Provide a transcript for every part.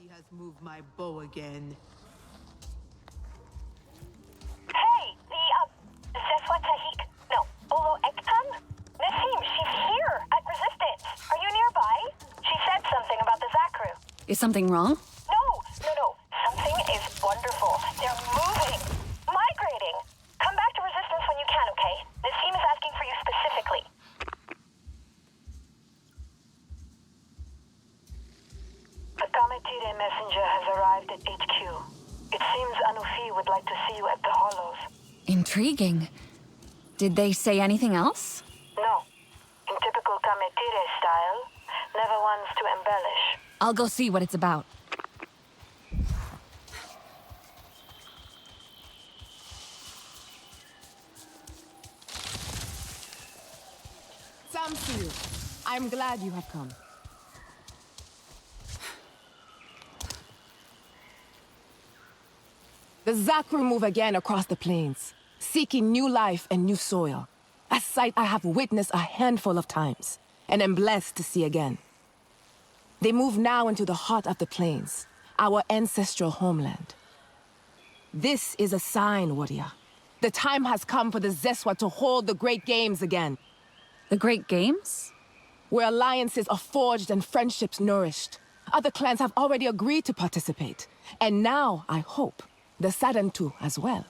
He has moved my bow again. Hey, no, Olo Ektan? Nassim, she's here at Resistance. Are you nearby? She said something about the Zakru. Is something wrong? No. Something is wonderful. They're moving. Migrating. Come back to Resistance when you can, okay? Nassim is asking for you specifically. A Kametire messenger has arrived at HQ. It seems Anufi would like to see you at the Hollows. Intriguing. Did they say anything else? No. In typical Kametire style, never wants to embellish. I'll go see what it's about. Samsil, I'm glad you have come. The Zakru move again across the plains, seeking new life and new soil. A sight I have witnessed a handful of times, and am blessed to see again. They move now into the heart of the plains, our ancestral homeland. This is a sign, warrior. The time has come for the Zeswa to hold the Great Games again. The Great Games? Where alliances are forged and friendships nourished. Other clans have already agreed to participate. And now, I hope, the Sadantu as well.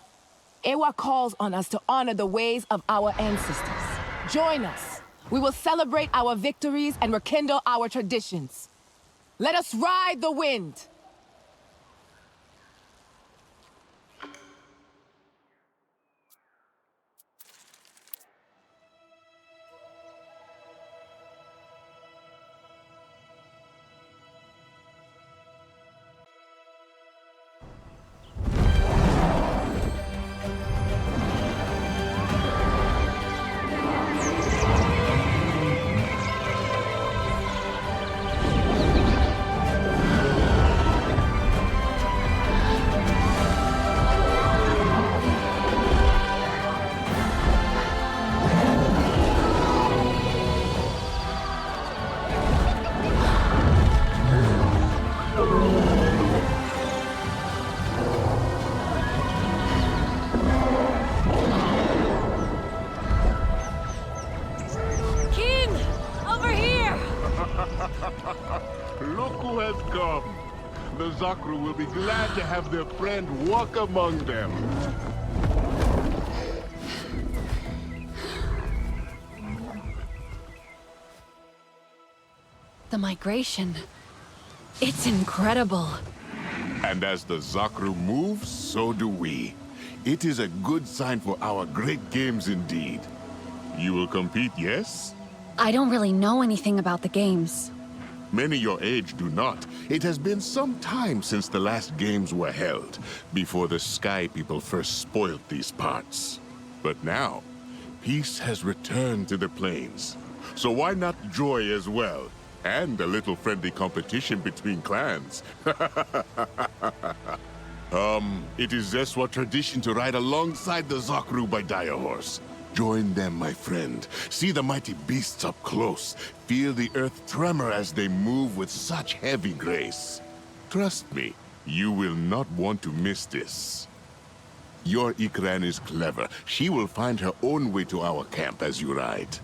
Ewa calls on us to honor the ways of our ancestors. Join us. We will celebrate our victories and rekindle our traditions. Let us ride the wind! Look who has come. The Zakru will be glad to have their friend walk among them. The migration. It's incredible. And as the Zakru moves, so do we. It is a good sign for our great games indeed. You will compete, yes? I don't really know anything about the games. Many your age do not. It has been some time since the last games were held, before the Sky People first spoiled these parts. But now, peace has returned to the plains. So why not joy as well? And a little friendly competition between clans. It is Zeswa tradition to ride alongside the Zakru by dire horse. Join them, my friend. See the mighty beasts up close. Feel the earth tremor as they move with such heavy grace. Trust me, you will not want to miss this. Your Ikran is clever. She will find her own way to our camp as you ride.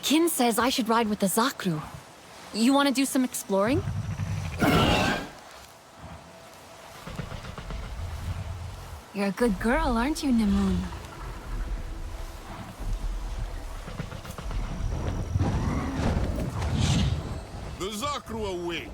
Kin says I should ride with the Zakru. You want to do some exploring? You're a good girl, aren't you, Nimoon? The Zakru await.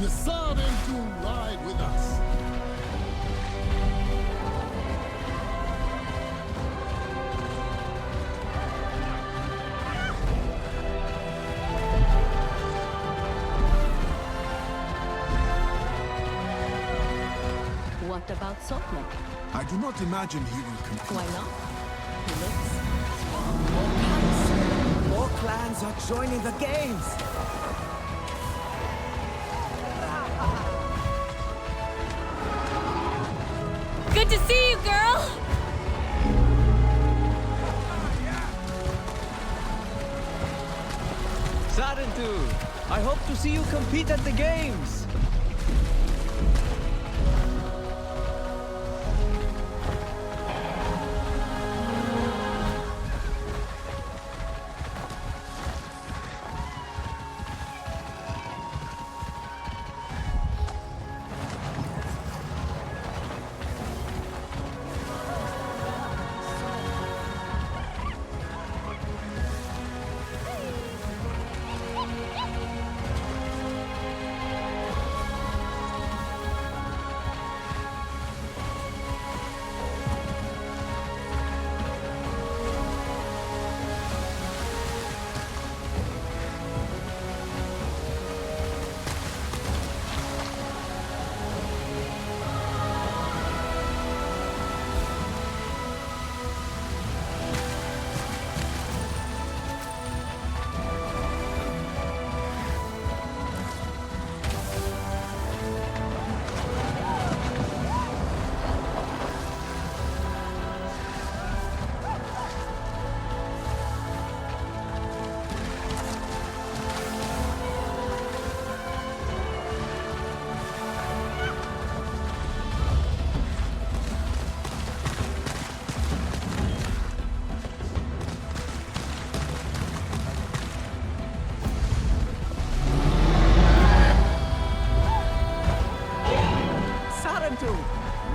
You saw them two ride with us. about Sotnik. I do not imagine he will compete. Why not? He looks More clans are joining the games! Good to see you, girl! Sarentu, I hope to see you compete at the games!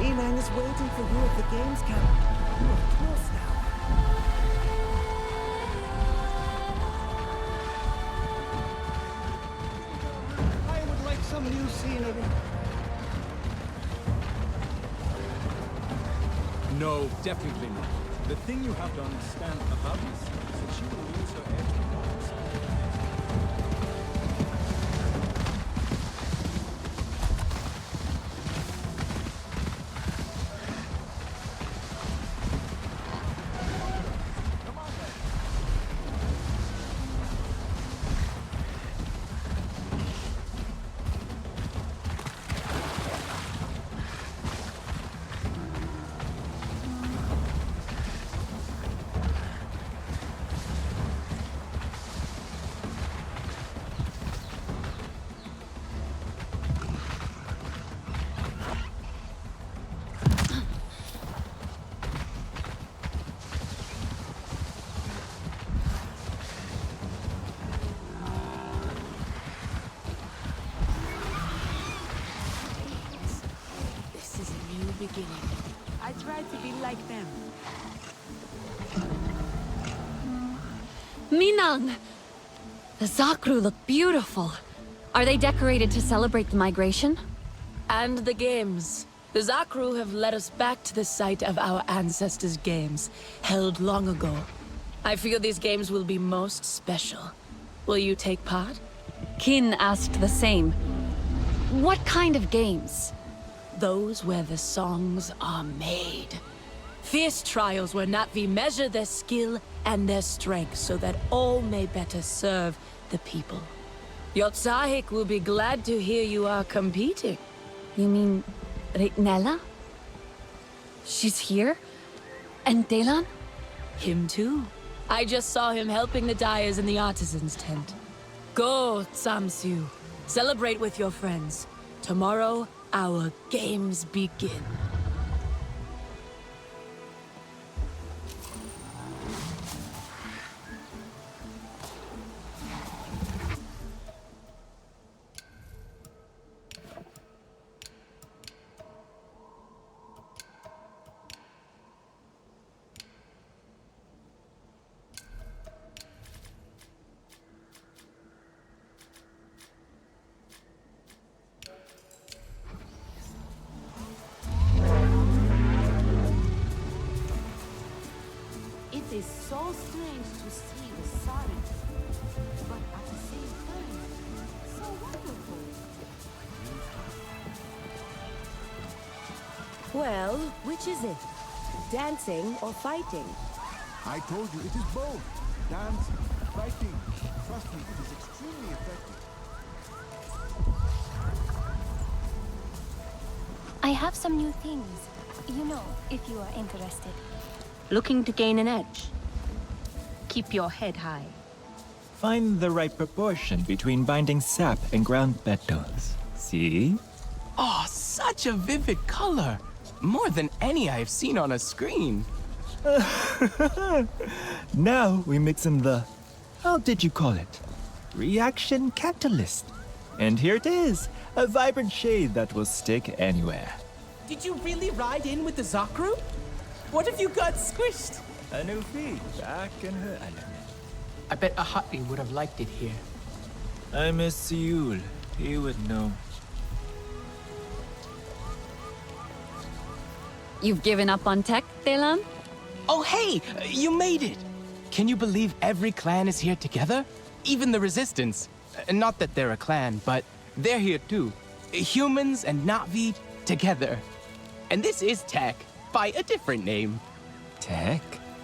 Minang is waiting for you at the games camp. You are close now. I would like some new scenery. No, definitely not. The thing you have to understand about this is that she will lose her edge. Beginning. I try to be like them. Minang! The Zakru look beautiful. Are they decorated to celebrate the migration? And the games. The Zakru have led us back to the site of our ancestors' games, held long ago. I feel these games will be most special. Will you take part? Kin asked the same. What kind of games? Those where the songs are made. Fierce trials where Natvi measure their skill and their strength so that all may better serve the people. Yotsahik will be glad to hear you are competing. You mean Ritnella? She's here? And Delan? Him too. I just saw him helping the dyers in the artisans' tent. Go, Tsamsu. Celebrate with your friends. Tomorrow, our games begin. It is so strange to see the Saren, but at the same time, so wonderful. Well, which is it? Dancing or fighting? I told you, it is both. Dancing, fighting. Trust me, it is extremely effective. I have some new things. You know, if you are interested. Looking to gain an edge? Keep your head high. Find the right proportion between binding sap and ground petals. See? Oh, such a vivid color. More than any I've seen on a screen. Now we mix in the... How did you call it? Reaction catalyst. And here it is, a vibrant shade that will stick anywhere. Did you really ride in with the Zakru? What if you got squished? A new feed back in her element. I bet Ahati would have liked it here. I miss Seul. He would know. You've given up on tech, Telan? Oh, hey! You made it! Can you believe every clan is here together? Even the Resistance. Not that they're a clan, but they're here too. Humans and Na'vi together. And this is Tech, by a different name. Tech?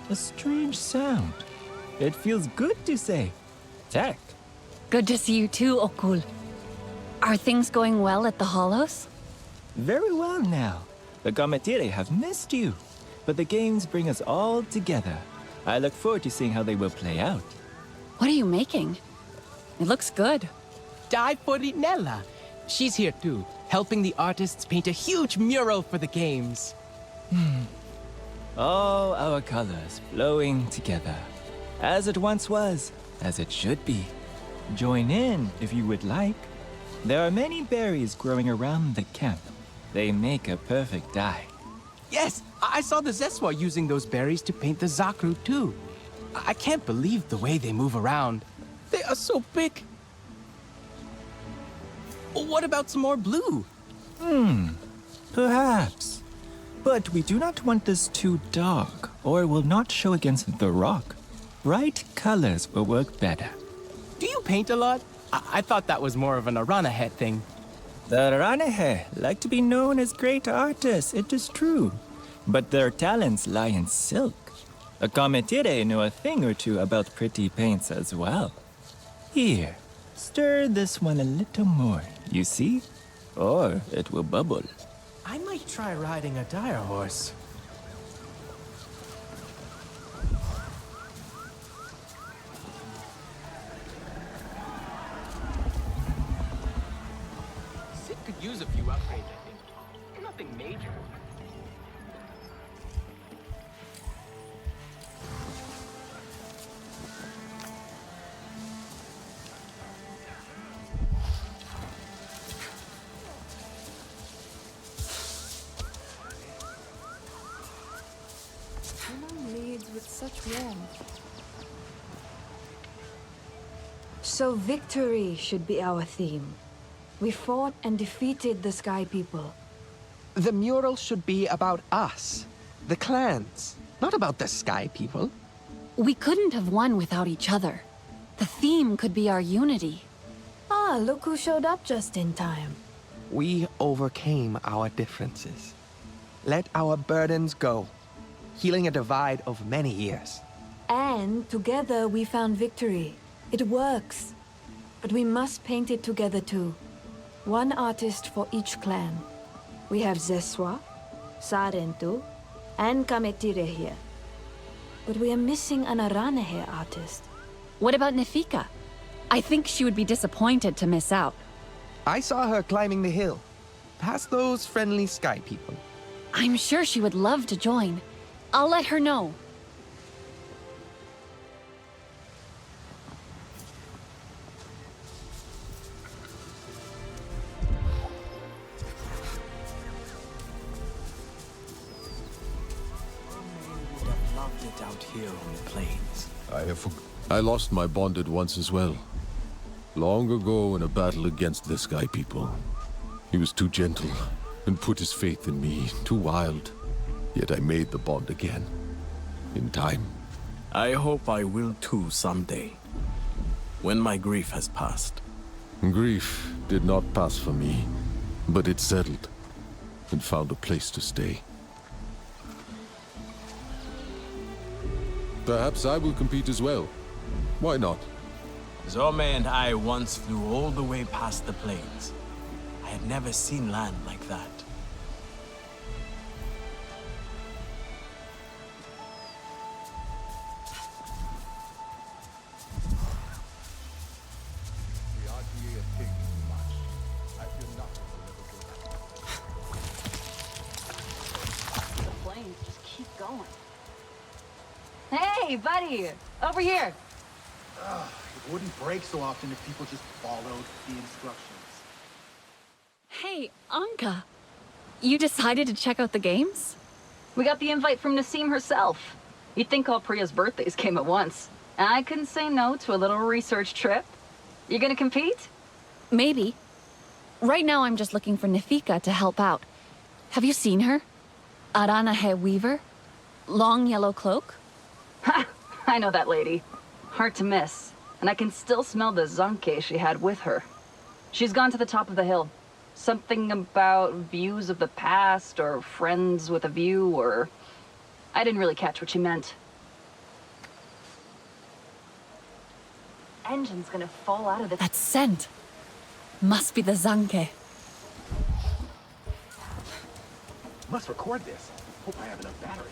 A strange sound. It feels good to say. Tech. Good to see you too, Okul. Are things going well at the Hollows? Very well now. The Gametire have missed you. But the games bring us all together. I look forward to seeing how they will play out. What are you making? It looks good. Dai Porinella. She's here too, helping the artists paint a huge mural for the games. All our colors flowing together. As it once was, as it should be. Join in if you would like. There are many berries growing around the camp. They make a perfect dye. Yes, I saw the Zeswa using those berries to paint the Zakru too. I can't believe the way they move around. They are so big. What about some more blue? Perhaps. But we do not want this too dark, or it will not show against the rock. Bright colors will work better. Do you paint a lot? I thought that was more of an Aranahe thing. The Ranahe like to be known as great artists, it is true. But their talents lie in silk. The Gametire know a thing or two about pretty paints as well. Here, stir this one a little more, you see? Or it will bubble. I might try riding a dire horse. Sid could use a few upgrades, I think. Nothing major. Leads with such warmth. So victory should be our theme. We fought and defeated the Sky People. The mural should be about us, the clans, not about the Sky People. We couldn't have won without each other. The theme could be our unity. Ah, look who showed up just in time. We overcame our differences. Let our burdens go, healing a divide of many years. And together we found victory. It works. But we must paint it together too. One artist for each clan. We have Zeswa, Sarentu, and Gametire here. But we are missing an Aranahe artist. What about Nefika? I think she would be disappointed to miss out. I saw her climbing the hill, past those friendly Sky People. I'm sure she would love to join. I'll let her know. Would have loved it out here on the plains. I lost my bonded once as well. Long ago in a battle against the Sky People. He was too gentle and put his faith in me, too wild. Yet I made the bond again. In time. I hope I will too someday. When my grief has passed. Grief did not pass for me, but it settled. and found a place to stay. Perhaps I will compete as well. Why not? Zorme and I once flew all the way past the plains. I had never seen land like that. The flames just keep going. Hey, buddy! Over here! It wouldn't break so often if people just followed the instructions. Hey, Anka. You decided to check out the games? We got the invite from Nassim herself. You'd think all Priya's birthdays came at once. I couldn't say no to a little research trip. You gonna compete? Maybe. Right now I'm just looking for Nifika to help out. Have you seen her? Aranahe Weaver? Long yellow cloak? Ha! I know that lady. Hard to miss. And I can still smell the zanke she had with her. She's gone to the top of the hill. Something about views of the past, or friends with a view, or... I didn't really catch what she meant. Engine's gonna fall out of the... That scent. Must be the zanke. Must record this. Hope I have enough battery.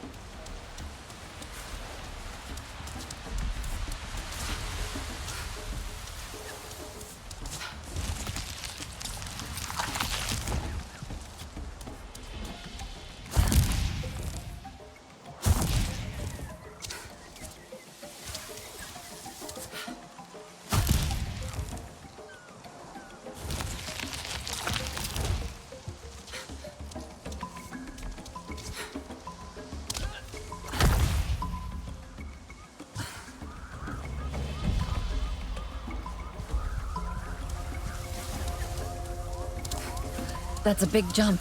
That's a big jump.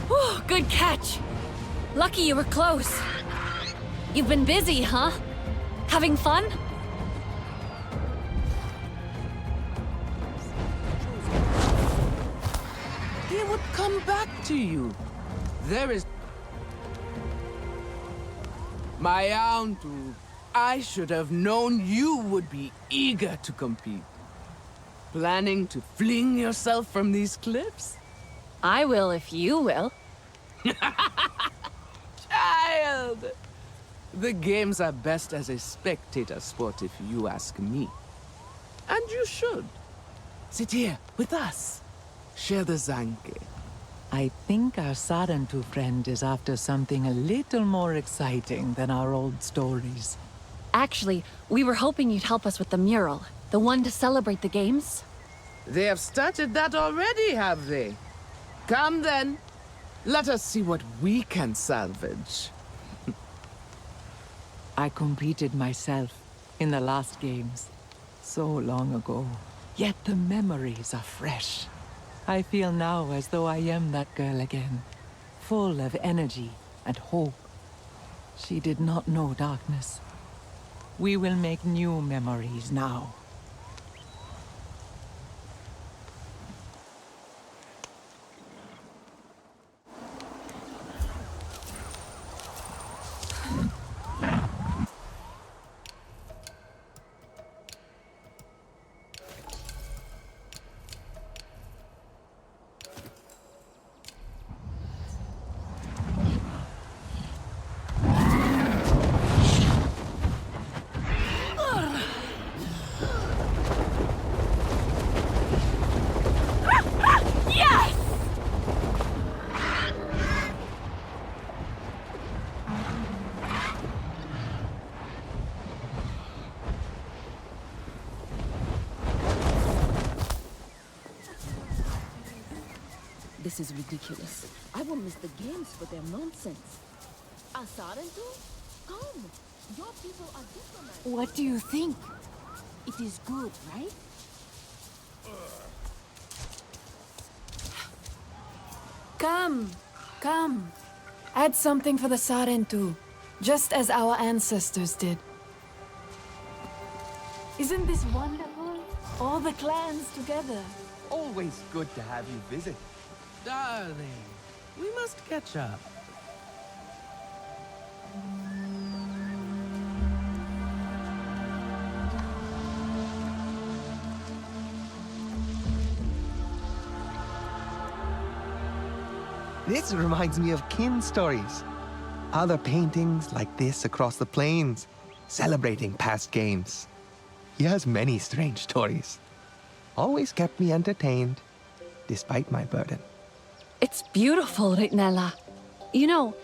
Whew, good catch. Lucky you were close. You've been busy, huh? Having fun? He would come back to you. There is... My Antu, I should have known you would be eager to compete. Planning to fling yourself from these cliffs? I will if you will. Child! The games are best as a spectator sport if you ask me. And you should. Sit here with us. Share the zanke. I think our Sarantu friend is after something a little more exciting than our old stories. Actually, we were hoping you'd help us with the mural. The one to celebrate the games. They have started that already, have they? Come then. Let us see what we can salvage. I competed myself in the last games. So long ago. Yet the memories are fresh. I feel now as though I am that girl again. Full of energy and hope. She did not know darkness. We will make new memories now. This is ridiculous. I will miss the games for their nonsense. Asarantu? Come! Your people are diplomats. What do you think? It is good, right? Come, come. Add something for the Sarentu, just as our ancestors did. Isn't this wonderful? All the clans together. Always good to have you visit. Darling, we must catch up. This reminds me of kin stories. Other paintings like this across the plains, celebrating past games. He has many strange stories. Always kept me entertained, despite my burden. It's beautiful, Ritnella. You know,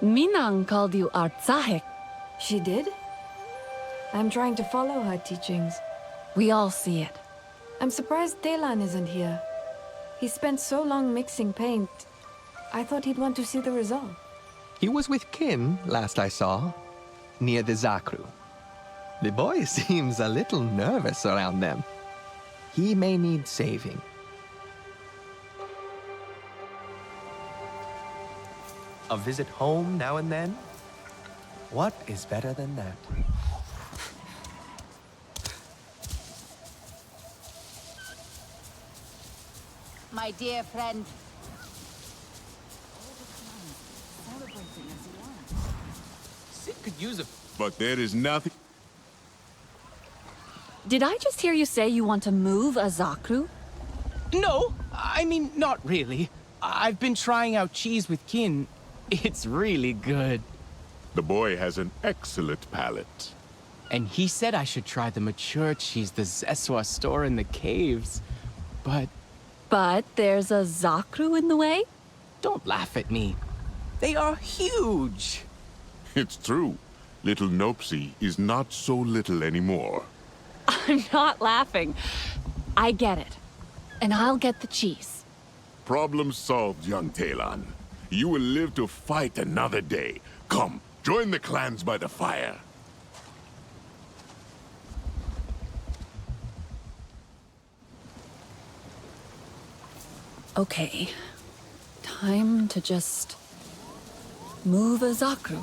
Minang called you Artsahik. She did? I'm trying to follow her teachings. We all see it. I'm surprised Telan isn't here. He spent so long mixing paint. I thought he'd want to see the result. He was with kin, last I saw, near the Zakru. The boy seems a little nervous around them. He may need saving. A visit home now and then? What is better than that? My dear friend. Sid could use a... But there is nothing... Did I just hear you say you want to move a Zakru? No, I mean, not really. I've been trying out cheese with kin. It's really good. The boy has an excellent palate. And he said I should try the mature cheese the Zeswa store in the caves. But there's a Zakru in the way? Don't laugh at me. They are huge. It's true. Little Nopsy is not so little anymore. I'm not laughing. I get it. And I'll get the cheese. Problem solved, young Talon. You will live to fight another day. Come, join the clans by the fire. Okay. Time to just move a Zakru.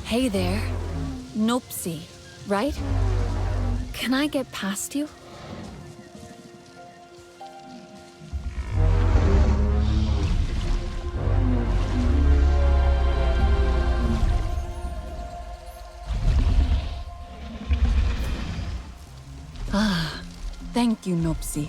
Hey there. Nopsy, right? Can I get past you? Ah, thank you, Nopsy.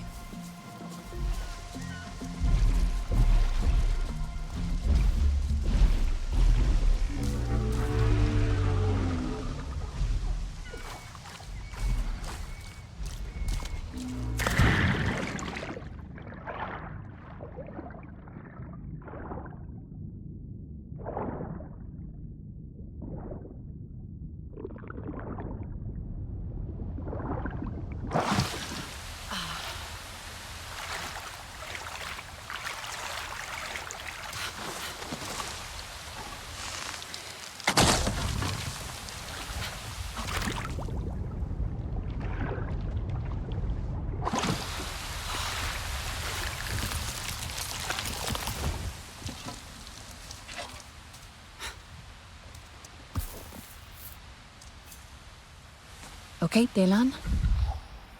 Okay, Telan.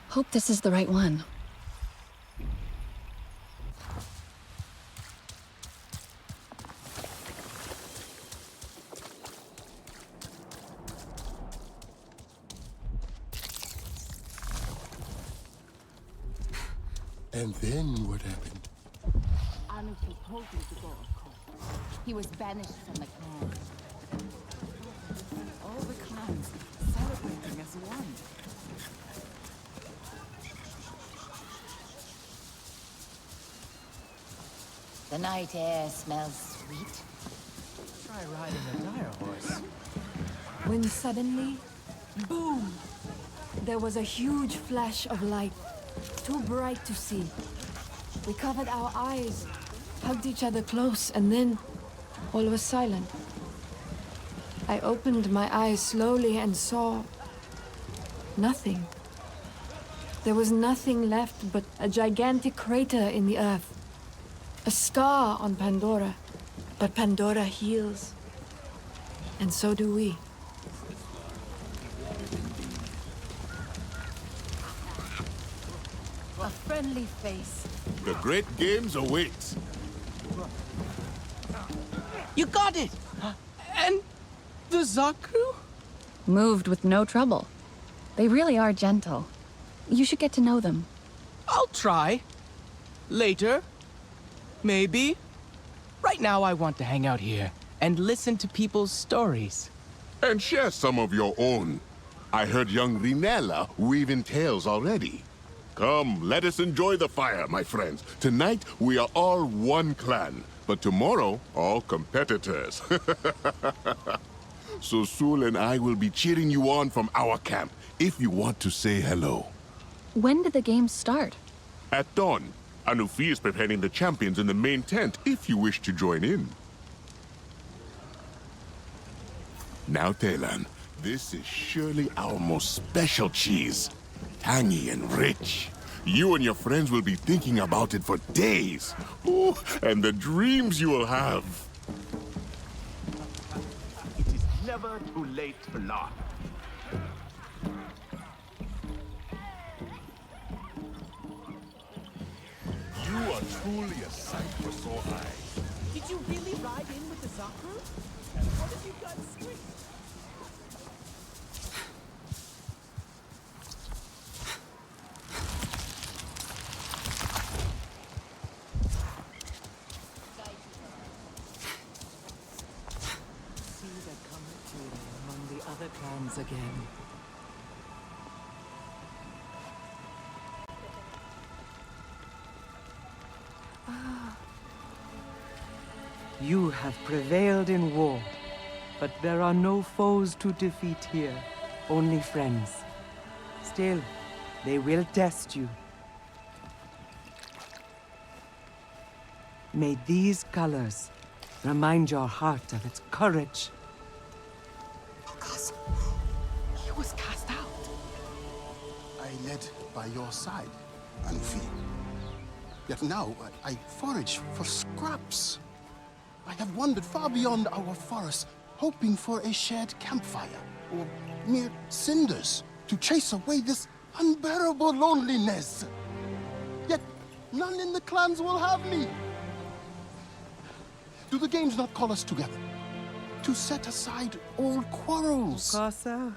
Hope this is the right one. And then what happened? Anuki told me to go, of course. He was banished from the clan. All the clans celebrating as one. The night air smells sweet. Try riding a dire horse. When suddenly, boom! There was a huge flash of light, too bright to see. We covered our eyes, hugged each other close, and then all was silent. I opened my eyes slowly and saw nothing. There was nothing left but a gigantic crater in the earth. A scar on Pandora. But Pandora heals. And so do we. A friendly face. The great games await. You got it! And the Zakru? Moved with no trouble. They really are gentle. You should get to know them. I'll try. Later. Maybe. Right now I want to hang out here and listen to people's stories. And share some of your own. I heard young Rinella weaving tales already. Come, let us enjoy the fire, my friends. Tonight, we are all one clan, but tomorrow, all competitors. So Sul and I will be cheering you on from our camp, if you want to say hello. When did the games start? At dawn, Anufi is preparing the champions in the main tent, if you wish to join in. Now, Telan, this is surely our most special cheese. Tangy and rich. You and your friends will be thinking about it for days. Ooh, and the dreams you will have. It is never too late to laugh. You are truly a sight for sore eyes. Did you really ride in with the Zakru? And what have you got straight? Clans again. You have prevailed in war, but there are no foes to defeat here, only friends. Still, they will test you. May these colors remind your heart of its courage. He was cast out. I led by your side, Anufi. Yet now I forage for scraps. I have wandered far beyond our forest, hoping for a shared campfire, or mere cinders, to chase away this unbearable loneliness. Yet none in the clans will have me. Do the games not call us together? To set aside all quarrels? Mukasa,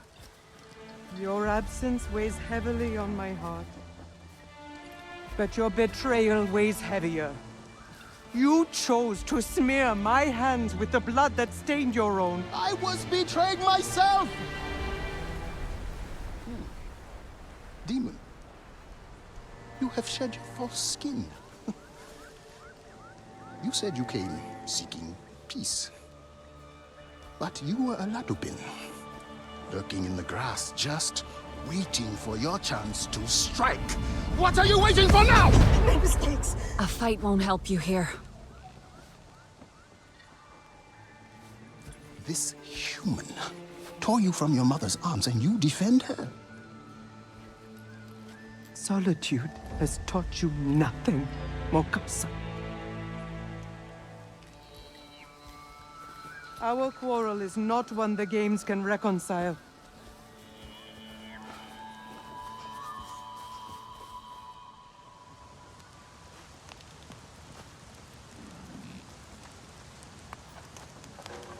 your absence weighs heavily on my heart. But your betrayal weighs heavier. You chose to smear my hands with the blood that stained your own. I was betrayed myself! Demon, you have shed your false skin. You said you came seeking peace. But you were a Ladubin, lurking in the grass, just waiting for your chance to strike. What are you waiting for now? My mistakes. A fight won't help you here. This human tore you from your mother's arms and you defend her? Solitude has taught you nothing, Mokasa. Our quarrel is not one the games can reconcile.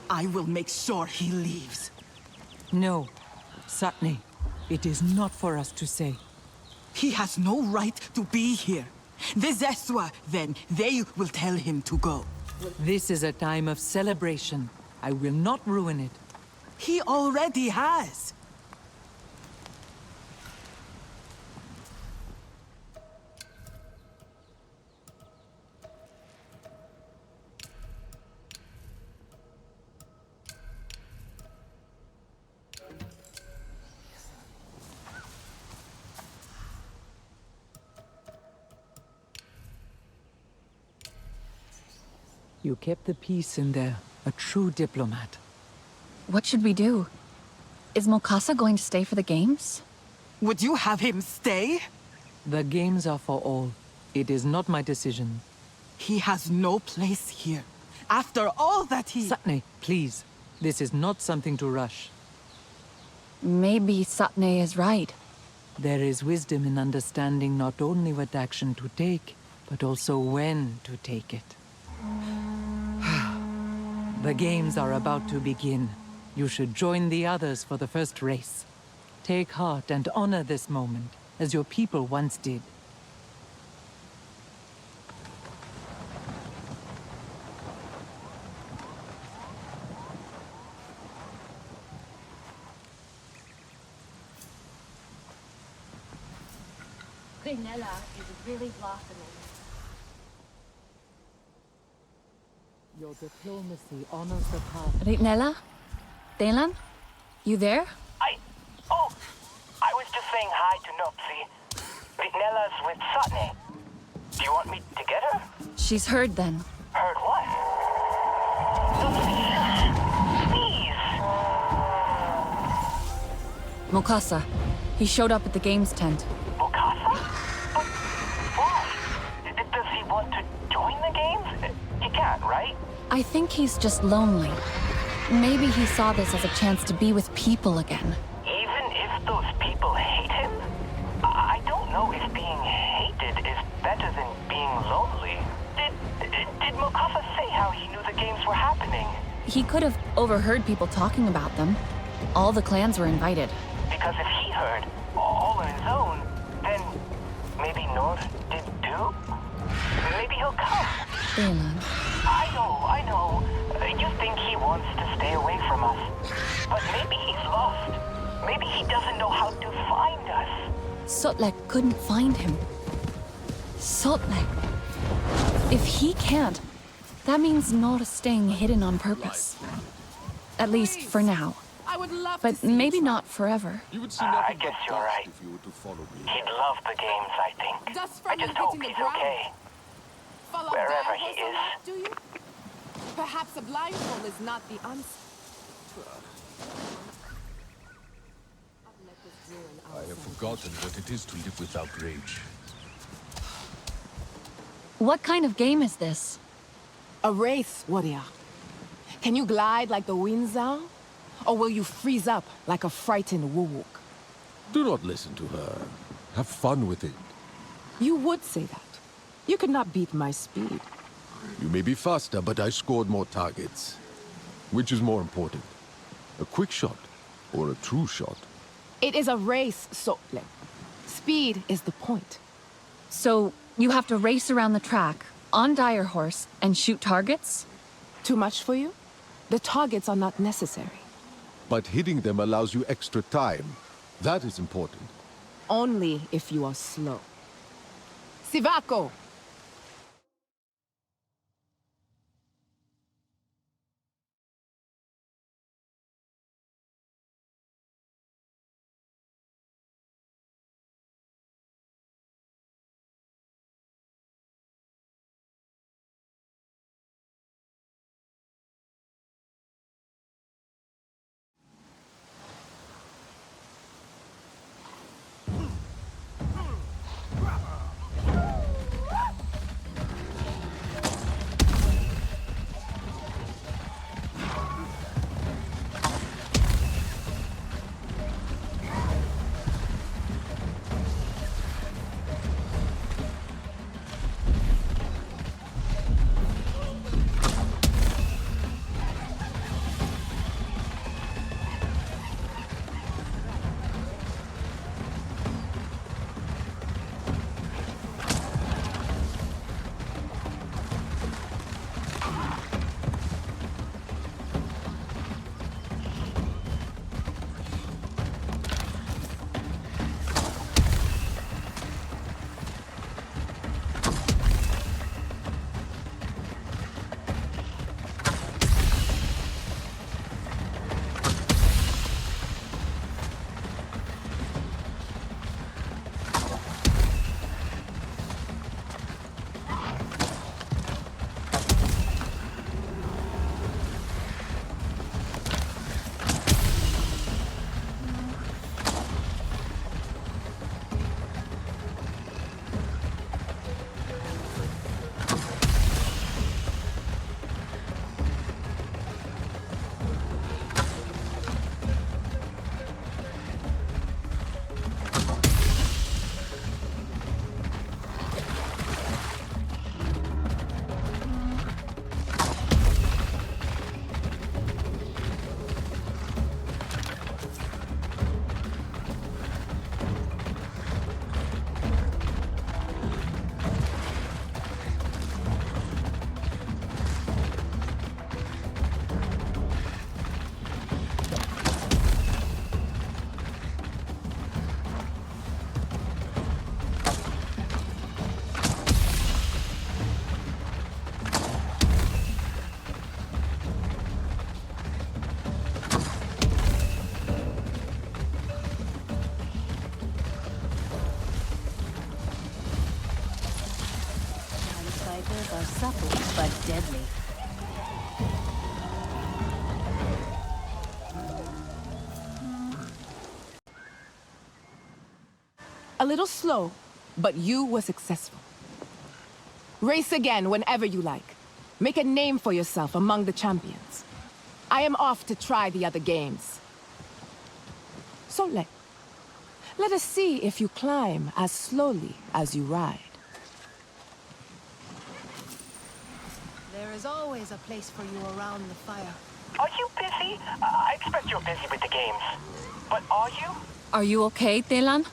I will make sure he leaves. No, Satni, it is not for us to say. He has no right to be here. The Zeswa, then, they will tell him to go. This is a time of celebration. I will not ruin it. He already has. You kept the peace in there, a true diplomat. What should we do? Is Mokasa going to stay for the games? Would you have him stay? The games are for all. It is not my decision. He has no place here. After all that he... Satne, please. This is not something to rush. Maybe Satne is right. There is wisdom in understanding not only what action to take, but also when to take it. The games are about to begin. You should join the others for the first race. Take heart and honor this moment, as your people once did. Quinella is really blossoming. Your diplomacy honors the path. Ritnella? Delan? You there? I was just saying hi to Nopsi. Ritnella's with Satne. Do you want me to get her? She's heard then. Heard what? Please. Mokasa. He showed up at the games tent. Mokasa? But why? Does he want to join the games? He can't, right? I think he's just lonely. Maybe he saw this as a chance to be with people again. Even if those people hate him? I don't know if being hated is better than being lonely. Did Mokasa say how he knew the games were happening? He could have overheard people talking about them. All the clans were invited. Because if he heard, all on his own, then maybe Nord did too? Maybe he'll come. Delan. I know. You think he wants to stay away from us. But maybe he's lost. Maybe he doesn't know how to find us. Sotlek couldn't find him. Sotlek. If he can't, that means Nord is staying hidden on purpose. At least for now. I would love but maybe not forever. You would see I guess you're right. if you were to follow me. He'd love the games, I think. I just hope he's okay. Wherever he is. Do you? Perhaps a blindfold is not the answer. I have forgotten what it is to live without rage. What kind of game is this? A race, warrior. Can you glide like the winds are? Or will you freeze up like a frightened woo-wook? Do not listen to her. Have fun with it. You would say that. You could not beat my speed. You may be faster, but I scored more targets. Which is more important? A quick shot or a true shot? It is a race, Sotle. Speed is the point. So, you have to race around the track, on Dire Horse, and shoot targets? Too much for you? The targets are not necessary. But hitting them allows you extra time. That is important. Only if you are slow. Sivako! A little slow, but you were successful. Race again whenever you like. Make a name for yourself among the champions. I am off to try the other games. So let us see if you climb as slowly as you ride. There is always a place for you around the fire. Are you busy? I expect you're busy with the games. But are you? Are you okay, Telan?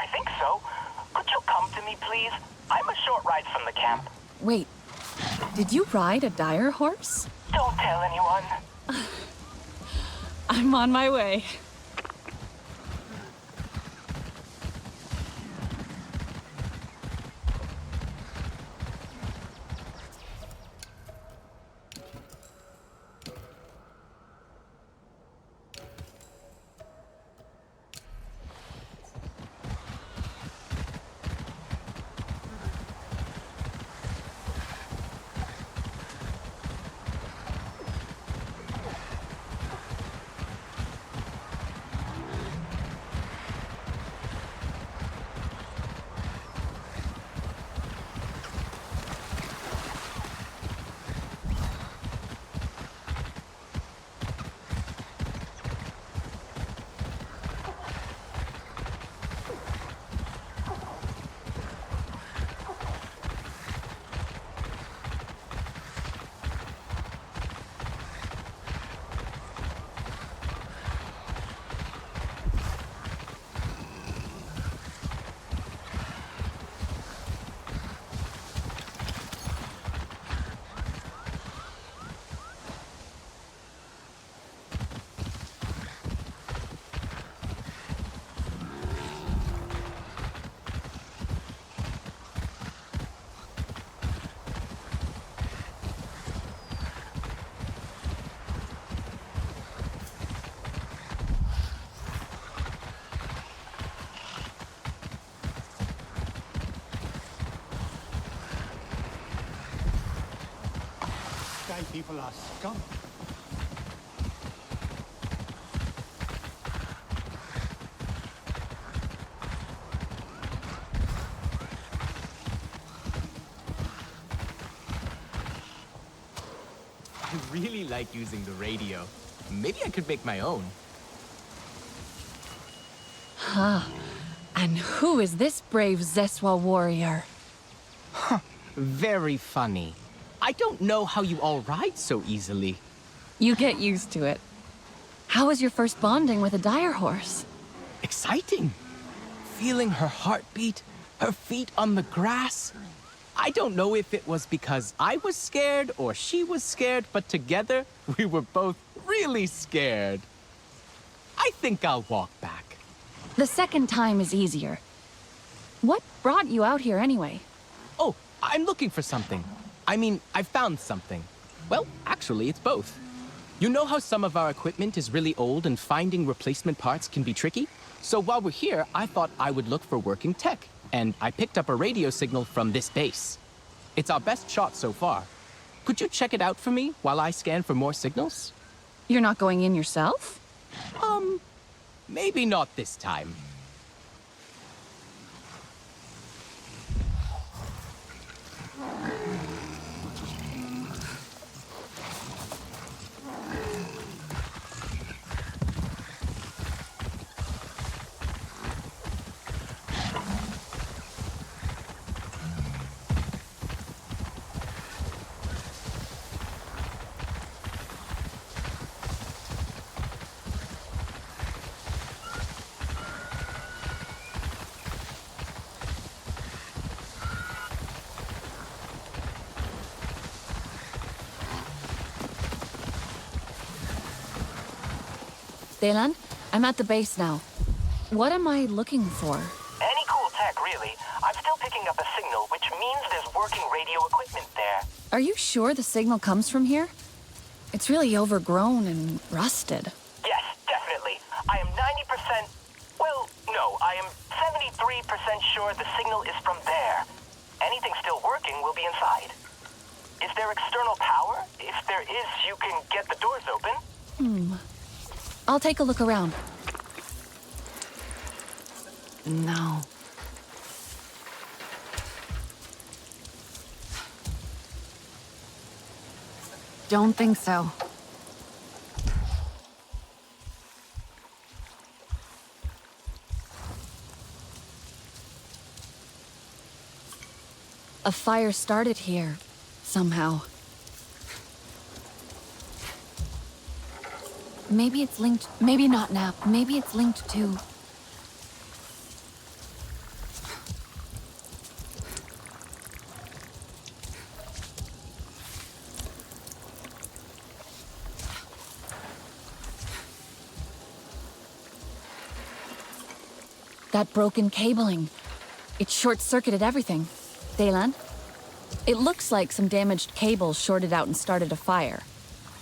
I think so. Could you come to me, please? I'm a short ride from the camp. Wait, did you ride a dire horse? Don't tell anyone. I'm on my way. Sky people are scum. I really like using the radio. Maybe I could make my own. Huh. And who is this brave Zeswa warrior? Huh. Very funny. I don't know how you all ride so easily. You get used to it. How was your first bonding with a dire horse? Exciting. Feeling her heartbeat, her feet on the grass. I don't know if it was because I was scared or she was scared, but together we were both really scared. I think I'll walk back. The second time is easier. What brought you out here anyway? Oh, I'm looking for something. I mean, I found something. Well, actually, it's both. You know how some of our equipment is really old and finding replacement parts can be tricky? So while we're here, I thought I would look for working tech. And I picked up a radio signal from this base. It's our best shot so far. Could you check it out for me while I scan for more signals? You're not going in yourself? Maybe not this time. Delan, I'm at the base now. What am I looking for? Any cool tech, really. I'm still picking up a signal, which means there's working radio equipment there. Are you sure the signal comes from here? It's really overgrown and rusted. Yes, definitely. I am 90%... Well, no, I am 73% sure the signal is from there. Anything still working will be inside. Is there external power? If there is, you can get the doors open. I'll take a look around. No. Don't think so. A fire started here, somehow. Maybe it's linked... Maybe not now. Maybe it's linked to... That broken cabling. It short-circuited everything. Daylan? It looks like some damaged cables shorted out and started a fire.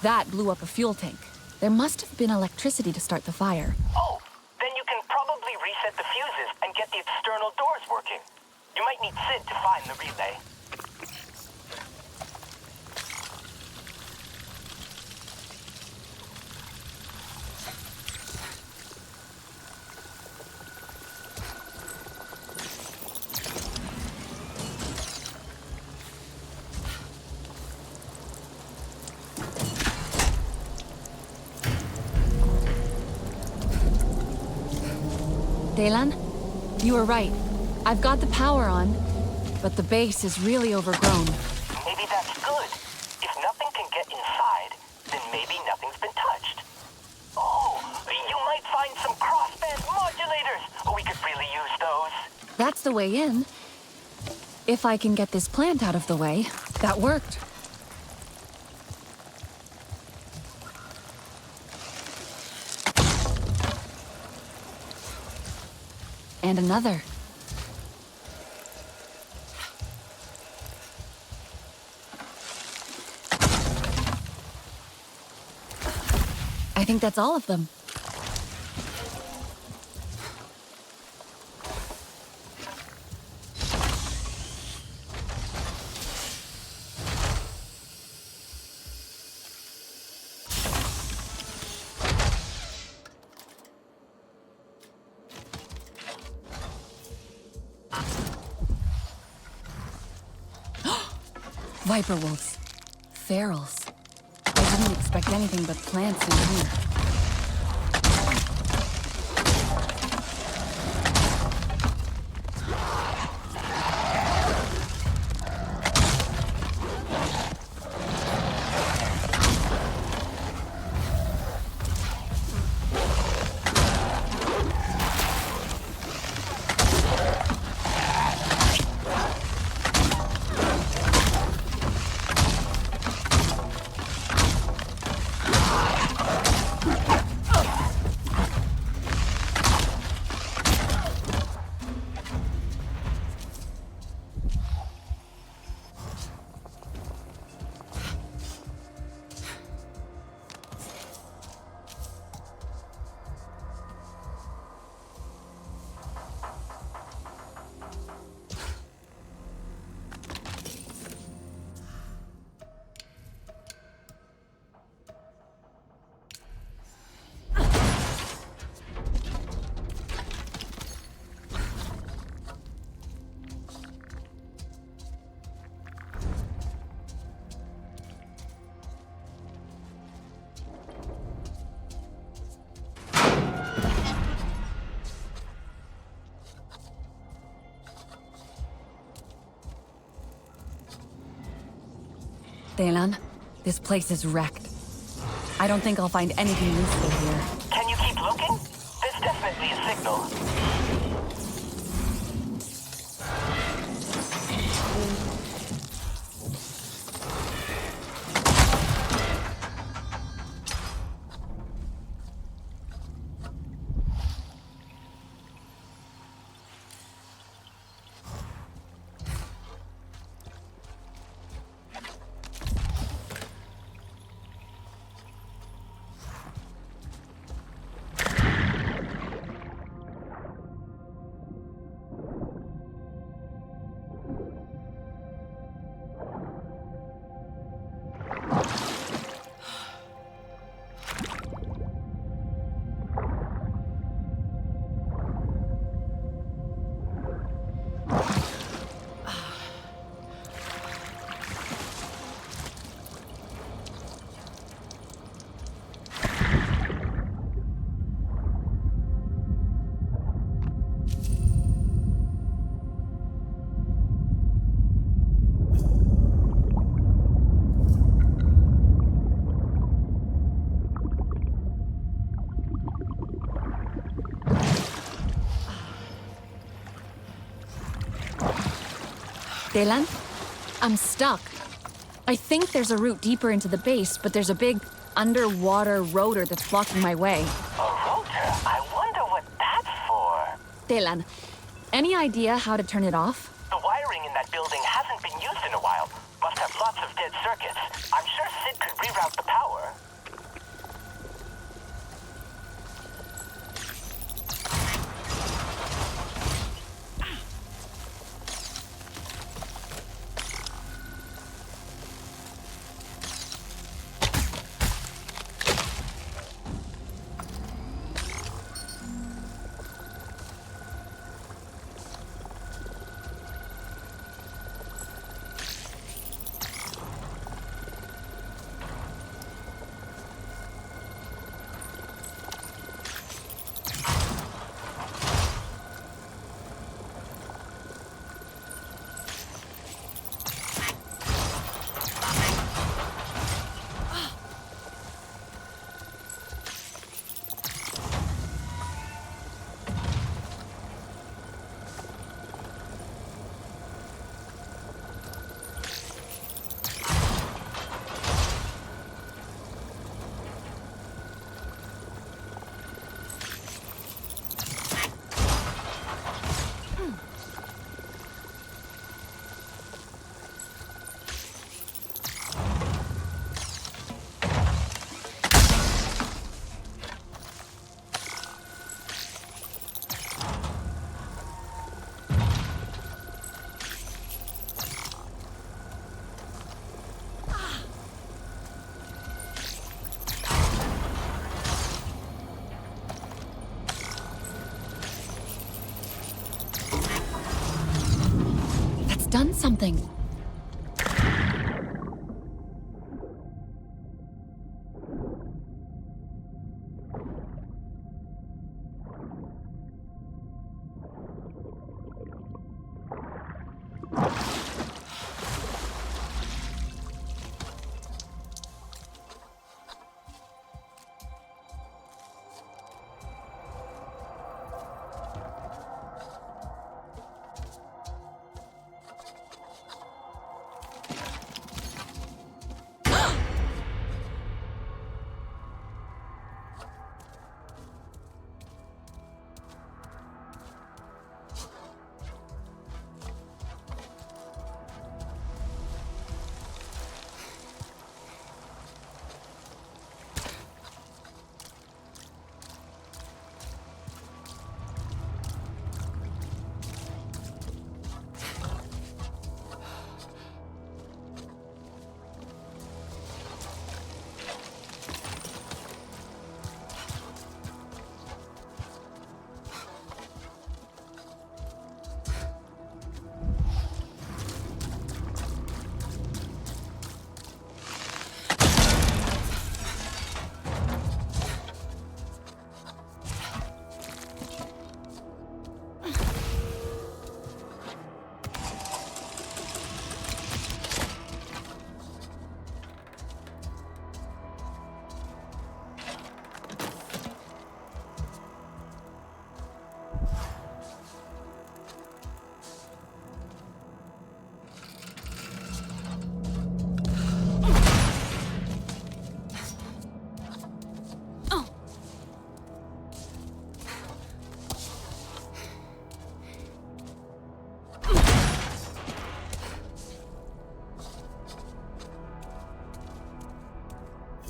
That blew up a fuel tank. There must have been electricity to start the fire. Oh, then you can probably reset the fuses and get the external doors working. You might need Sid to find the relay. Daylan, you were right. I've got the power on, but the base is really overgrown. Maybe that's good. If nothing can get inside, then maybe nothing's been touched. Oh, you might find some crossband modulators. We could really use those. That's the way in. If I can get this plant out of the way, that worked. And another. I think that's all of them. Viper wolves. Ferals. I didn't expect anything but plants in here. Daylan, this place is wrecked. I don't think I'll find anything useful here. Can you keep looking? There's definitely a signal. Dylan, I'm stuck. I think there's a route deeper into the base, but there's a big underwater rotor that's blocking my way. A rotor? I wonder what that's for. Dylan, any idea how to turn it off? The wiring in that building hasn't been used in a while. Must have lots of dead circuits. I'm sure Sid could reroute the power. Done something.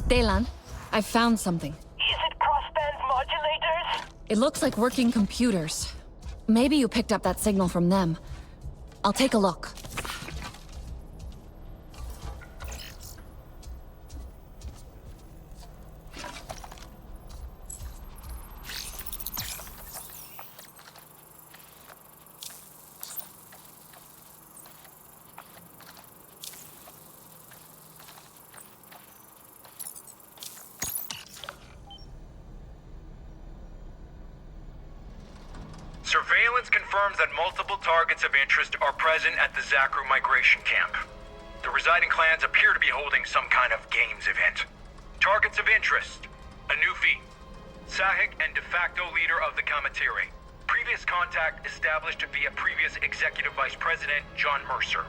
Delan, I found something. Is it crossband modulators? It looks like working computers. Maybe you picked up that signal from them. I'll take a look. Surveillance confirms that multiple targets of interest are present at the Zakru migration camp. The residing clans appear to be holding some kind of games event. Targets of interest: Anufi, Sahik and de facto leader of the Kamatiri. Previous contact established via previous Executive Vice President John Mercer.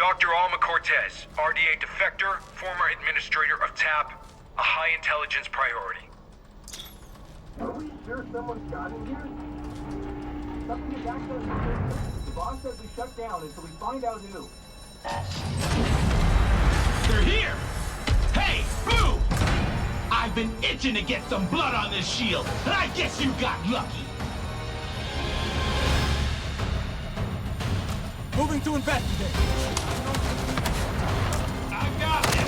Dr. Alma Cortez, RDA defector, former administrator of TAP, a high-intelligence priority. Are we sure someone's got in here? Something is accessing the boss says we shut down until we find out who. They're here! Hey, Boo! I've been itching to get some blood on this shield, and I guess you got lucky. Moving to investigate. I got it!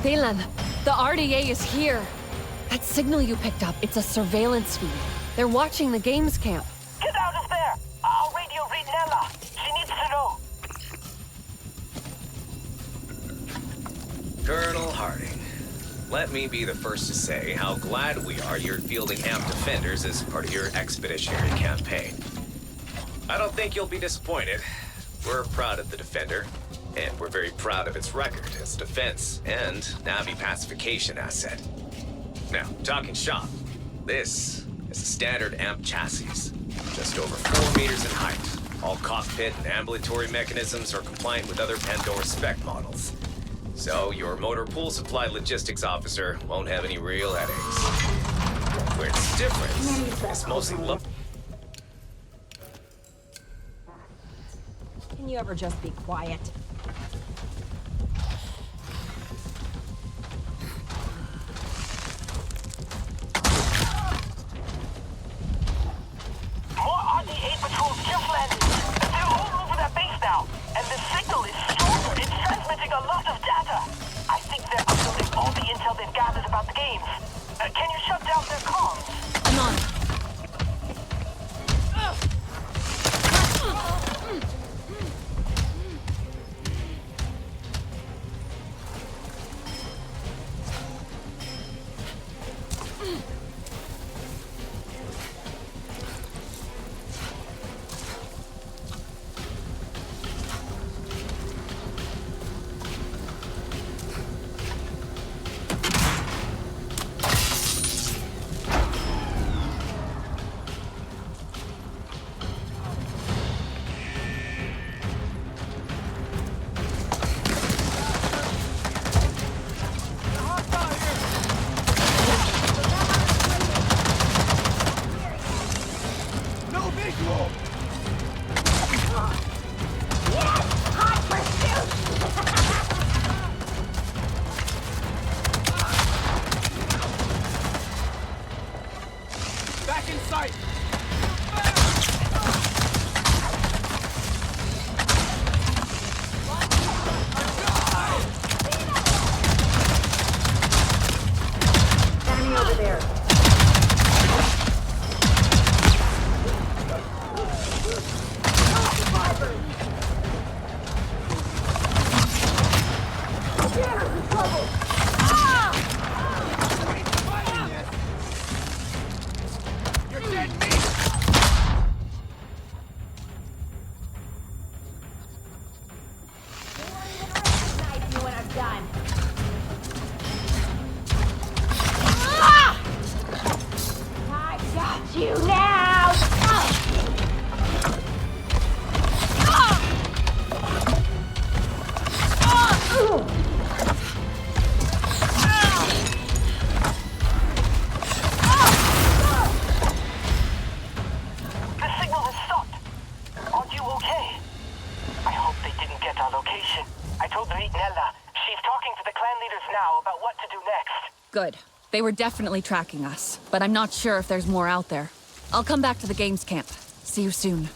Thalen, the RDA is here. That signal you picked up, it's a surveillance feed. They're watching the games camp. Get out of there! I'll radio Rinella. She needs to know. Colonel Harding, let me be the first to say how glad we are you're fielding AMP defenders as part of your expeditionary campaign. I don't think you'll be disappointed. We're proud of the Defender, and we're very proud of its record as a defense and Navi pacification asset. Now, talking shop, this is a standard AMP chassis, just over 4 meters in height. All cockpit and ambulatory mechanisms are compliant with other Pandora spec models. So your motor pool supply logistics officer won't have any real headaches. Where it's different, it's mostly Can you ever just be quiet? More RDA patrols just landed. They're all over that base now, and the signal is stronger. It's transmitting a lot of data. I think they're uploading all the intel they've gathered about the games. Can you shut down their comms? I'm on it. Back in sight! Enemy over there. You now! now about what to do next. Good. They were definitely tracking us, but I'm not sure if there's more out there. I'll come back to the games camp. See you soon.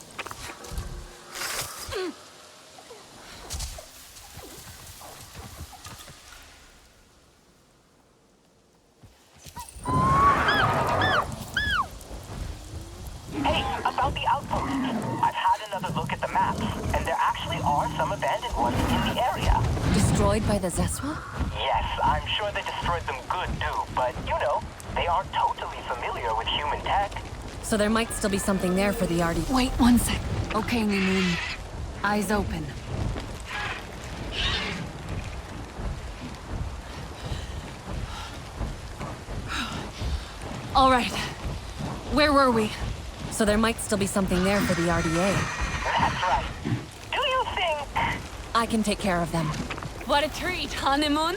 Hey, about the outpost. I've had another look at the maps, and there actually are some abandoned ones in the area. Destroyed by the Zeswa? Yes, I'm sure they destroyed them good too, but you know, they aren't totally familiar with human tech. So there might still be something there for the RD. Wait 1 sec. Okay, Nimoon. Eyes open. All right. Where were we? So there might still be something there for the RDA. That's right. Do you think... I can take care of them. What a treat, honeymoon.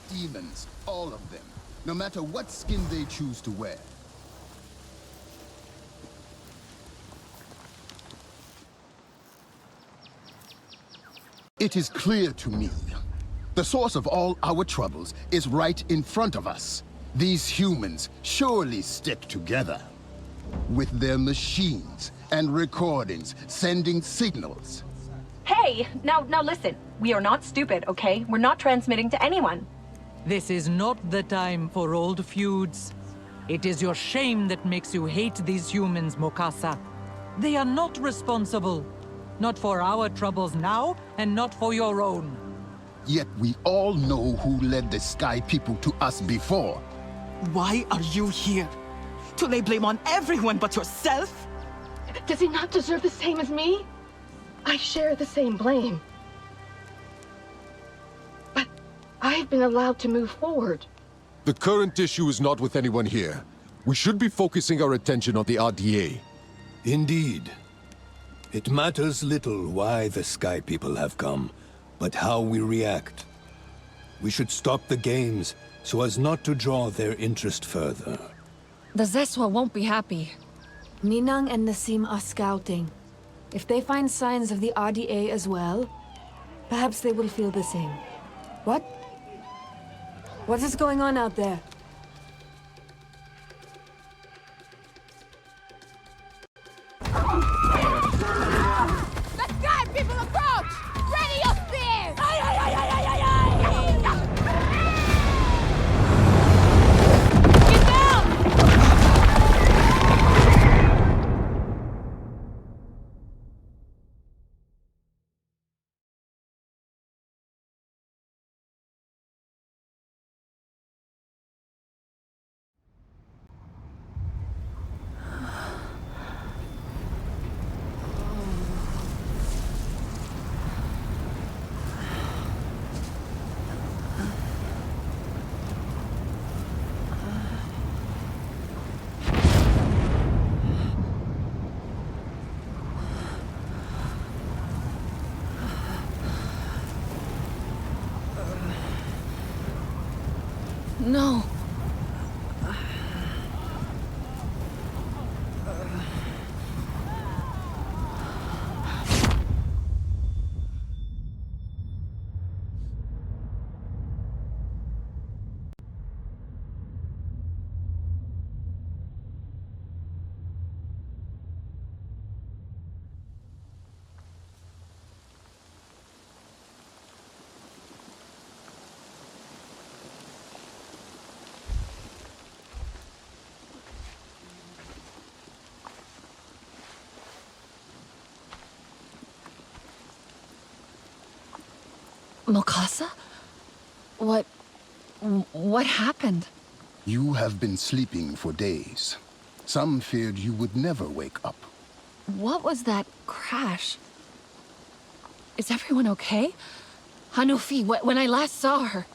Demons, all of them, no matter what skin they choose to wear. It is clear to me. The source of all our troubles is right in front of us. These humans surely stick together. With their machines and recordings sending signals. Hey, now listen. We are not stupid, okay? We're not transmitting to anyone. This is not the time for old feuds. It is your shame that makes you hate these humans, Mokasa. They are not responsible. Not for our troubles now, and not for your own. Yet we all know who led the Sky People to us before. Why are you here? To lay blame on everyone but yourself? Does he not deserve the same as me? I share the same blame. But I've been allowed to move forward. The current issue is not with anyone here. We should be focusing our attention on the RDA. Indeed. It matters little why the Sky People have come, but how we react. We should stop the games so as not to draw their interest further. The Zeswa won't be happy. Ninang and Nassim are scouting. If they find signs of the RDA as well, perhaps they will feel the same. What? What is going on out there? The Sky People approach! Ready your spears! Aye, aye, aye, aye, aye, aye, aye! Get down! No. Mokasa? What happened? You have been sleeping for days. Some feared you would never wake up. What was that crash? Is everyone okay? Hanufi, when I last saw her...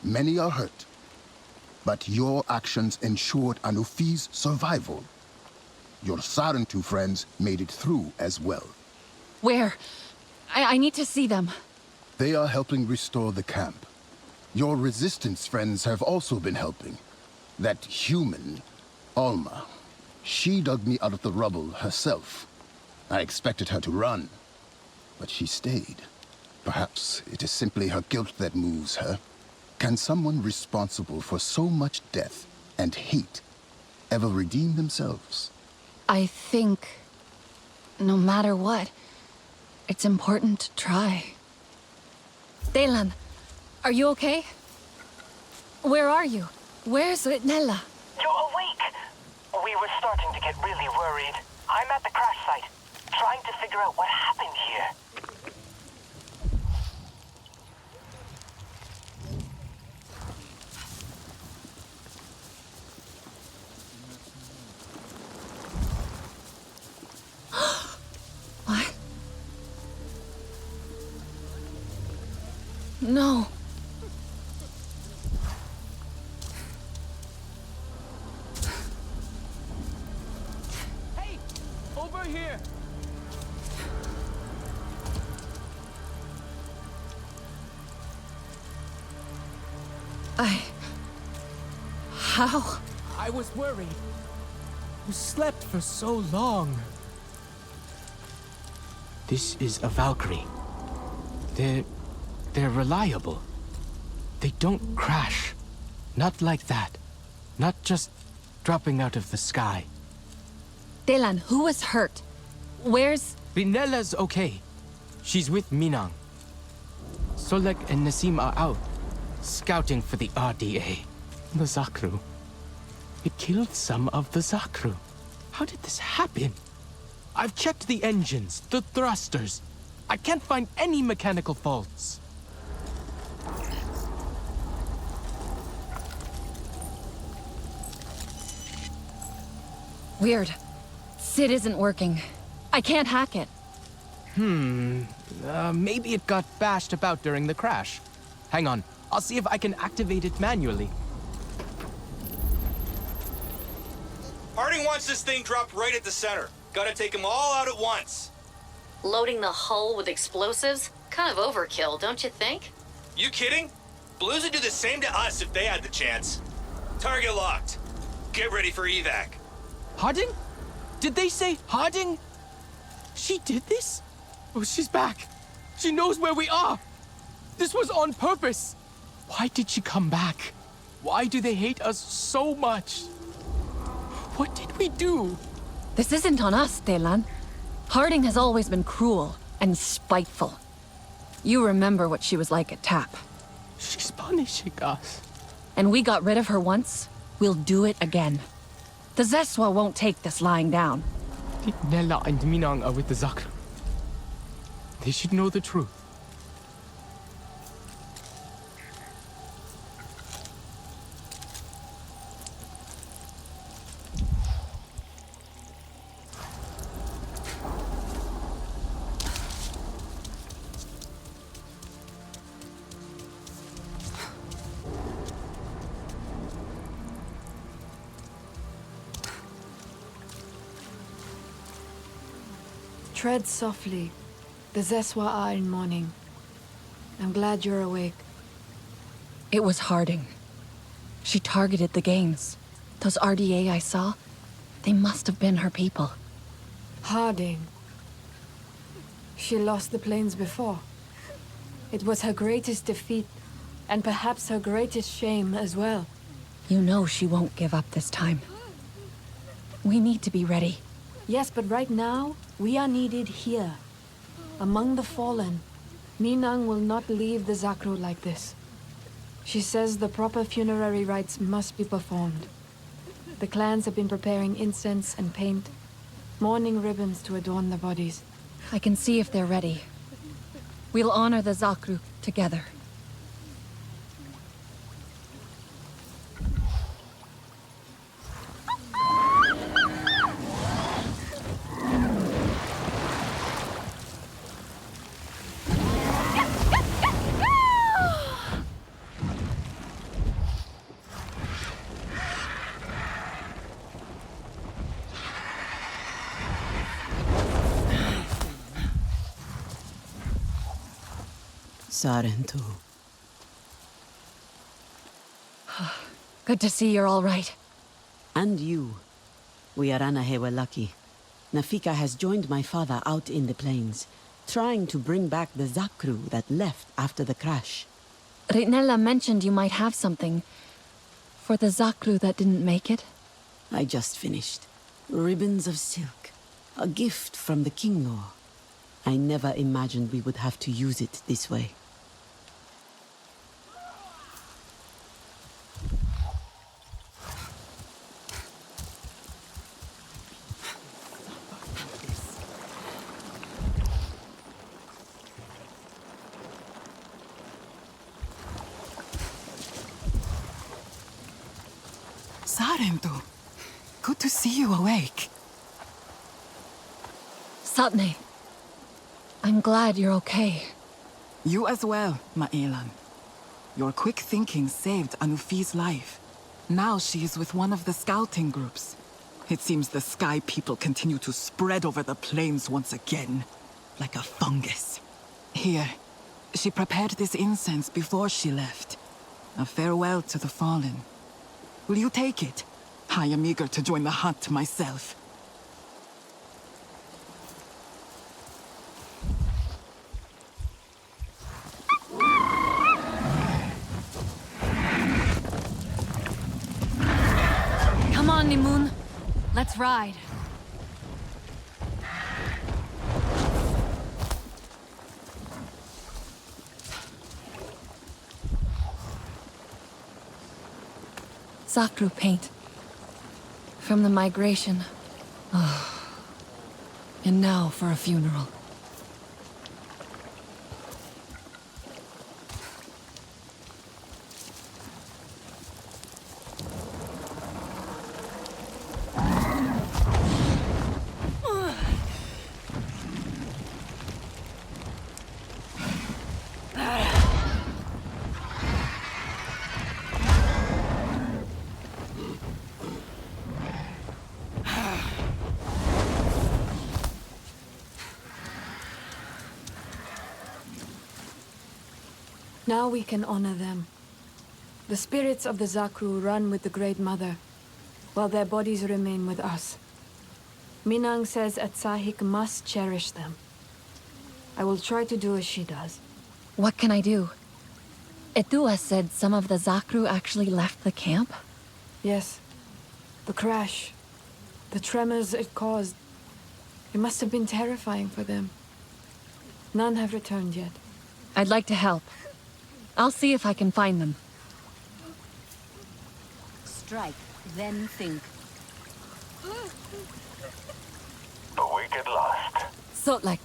Many are hurt. But your actions ensured Anufi's survival. Your Sarentu friends made it through as well. Where? I need to see them. They are helping restore the camp. Your resistance friends have also been helping. That human, Alma, she dug me out of the rubble herself. I expected her to run, but she stayed. Perhaps it is simply her guilt that moves her. Can someone responsible for so much death and hate ever redeem themselves? I think, no matter what, it's important to try. Delan, are you okay? Where are you? Where's Nella? You're awake! We were starting to get really worried. I'm at the crash site, trying to figure out what happened here. What? No. Hey! Over here! How? I was worried. You slept for so long. This is a Valkyrie. They're reliable. They don't crash. Not like that. Not just dropping out of the sky. Delan, who was hurt? Where's... Rinella's okay. She's with Minang. Solek and Nasim are out, scouting for the RDA. The Zakru. It killed some of the Zakru. How did this happen? I've checked the engines, the thrusters. I can't find any mechanical faults. Weird. Sid isn't working. I can't hack it. Maybe it got bashed about during the crash. Hang on, I'll see if I can activate it manually. Harding wants this thing dropped right at the center. Gotta take them all out at once. Loading the hull with explosives? Kind of overkill, don't you think? You kidding? Blues would do the same to us if they had the chance. Target locked. Get ready for evac. Harding? Did they say Harding? She did this? Oh, she's back. She knows where we are. This was on purpose. Why did she come back? Why do they hate us so much? What did we do? This isn't on us, Delan. Harding has always been cruel and spiteful. You remember what she was like at TAP. She's punishing us. And we got rid of her once. We'll do it again. The Zeswa won't take this lying down. Nella and Minang are with the Zakru. They should know the truth. Tread softly. The Zeswa are in mourning. I'm glad you're awake. It was Harding. She targeted the games. Those RDA I saw, they must have been her people. Harding. She lost the planes before. It was her greatest defeat, and perhaps her greatest shame as well. You know she won't give up this time. We need to be ready. Yes, but right now, we are needed here. Among the fallen. Minang will not leave the Zakru like this. She says the proper funerary rites must be performed. The clans have been preparing incense and paint, mourning ribbons to adorn the bodies. I can see if they're ready. We'll honor the Zakru together. Sarentu. Good to see you're all right. And you. We Aranahe were lucky. Nafika has joined my father out in the plains, trying to bring back the Zakru that left after the crash. Ritnella mentioned you might have something for the Zakru that didn't make it. I just finished. Ribbons of silk. A gift from the King-Lord. I never imagined we would have to use it this way. Sarentu, good to see you awake. Satne, I'm glad you're okay. You as well, Ma'ilan. Your quick thinking saved Anufi's life. Now she is with one of the scouting groups. It seems the Sky People continue to spread over the plains once again, like a fungus. Here, she prepared this incense before she left. A farewell to the fallen. Will you take it? I am eager to join the hunt myself. Come on, Nimun. Let's ride. Zakru paint. From the migration. Oh. And now for a funeral. Now we can honor them. The spirits of the Zakru run with the Great Mother, while their bodies remain with us. Minang says Atsahik must cherish them. I will try to do as she does. What can I do? Etua said some of the Zakru actually left the camp? Yes. The crash. The tremors it caused. It must have been terrifying for them. None have returned yet. I'd like to help. I'll see if I can find them. Strike, then think. The wicked lost. Sotlek,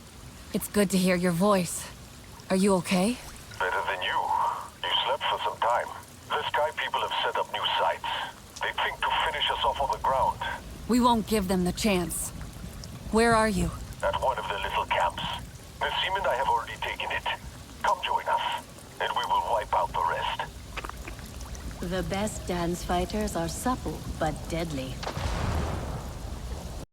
it's good to hear your voice. Are you okay? Better than you. You slept for some time. The Sky People have set up new sites. They think to finish us off on the ground. We won't give them the chance. Where are you? At one of the little camps. The seamen I have already taken it. Come join us, and we will wipe out the rest. The best dance fighters are supple but deadly.